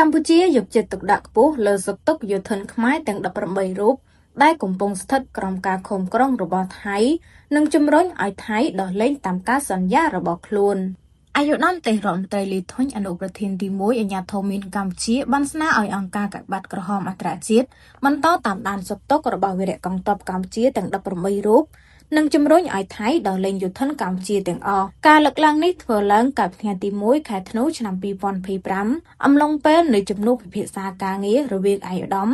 កម្ពុជាយកចិត្តទុកដាក់ខ្ពស់លើសុខទុក្ខយោធិនខ្មែរទាំង18រូបដែលកំពុងស្ថិតក្រោមការឃុំក្រងរបស់ថៃនិងជំរុញឲ្យថៃដោះលែងតាមការសន្យារបស់ខ្លួនអាយុដំទេរដ្ឋមន្ត្រីលីធុញអនុប្រធានទី1អាជ្ញាធរមានកម្ពុជាបានស្នើឲ្យអង្គការកាកបាទក្រហមអន្តរជាតិបន្តតាមដានសុខទុក្ខរបស់វីរៈកងទ័ពកម្ពុជាទាំង18រូបនិងជំរុញឲ្យថៃដោះលែងយុទ្ធនកម្ពុជាទាំងអស់ការលើកឡើងនេះធ្វើឡើងកាលពីថ្ងៃទី1ខែធ្នូឆ្នាំ2025អំឡុងពេលនៃជំនួបពិភាក្សាការងាររវាងអាយុដំ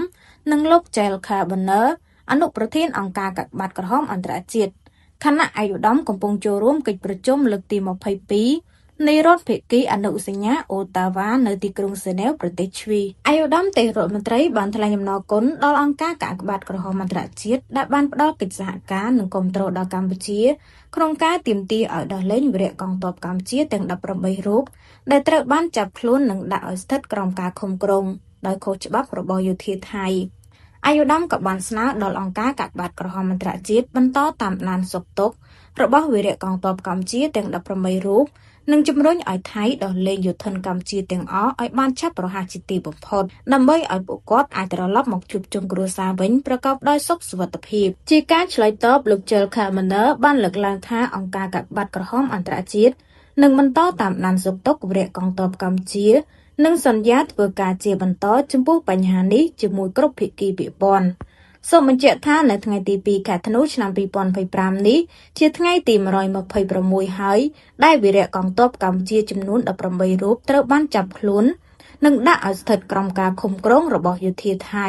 និងលោក Jel Carboner អនុប្រធានអង្គការកាកបាទក្រហមអន្តរជាតិខណៈអាយុដំកំពុងចូលរួមកិច្ចប្រជុំលើកទី22នៃរដ្ឋភាគីអនុសញ្ញាអូតាវ៉ានៅទីក្រុងហ្សឺណែវប្រទេសជ្វីអាយុដំទេរដ្ឋមន្ត្រីបានថ្លែងអំណរគុណដល់អង្គការកាកបាទក្រហមអន្តរជាតិដែលបានផ្ដល់កិច្ចសហការនិងគាំទ្រដល់កម្ពុជាក្នុងការទាមទារឲ្យដោះលែងវីរៈកងទ័ពកម្ពុជាទាំង18រូបដែលត្រូវបានចាប់ខ្លួននិងដាក់ឲ្យស្ថិតក្រោមការឃុំក្រងដោយខុសច្បាប់របស់យោធាថៃអាយុដំក៏បានស្នើដល់អង្គការកាកបាទក្រហមអន្តរជាតិបន្តតាមដានសុខទុក្ខរបស់វីរៈកងទ័ពកម្ពុជាទាំង18រូបនិងជំរុញឲ្យថៃដោះលែងយោធិនកម្ពុជាទាំងអស់ឲ្យបានឆាប់រហ័សជាទីបំផុតដើម្បីឲ្យពួកគាត់អាចត្រឡប់មកជួបជុំគ្រួសារវិញប្រកបដោយសុខសុវត្ថិភាពជាការឆ្លើយតបលោក Jel Carboner បានលើកឡើងថាអង្គការកាកបាទក្រហមអន្តរជាតិនឹងបន្តតាមដានសុខទុក្ខវីរៈកងទ័ពកម្ពុជានិងសន្យាធ្វើការជាបន្តចំពោះបញ្ហានេះជាមួយគ្រប់ភាគីពាក់ព័ន្ធសូមបញ្ជាក់ថានៅថ្ងៃទី2ខែធ្នូឆ្នាំ2025នេះជាថ្ងៃទី126ហើយដែលវីរៈកងទ័ពកម្ពុជាចំនួន18រូបត្រូវបានចាប់ខ្លួននិងដាក់ឲ្យស្ថិតក្រោមការឃុំក្រងរបស់យោធាថៃ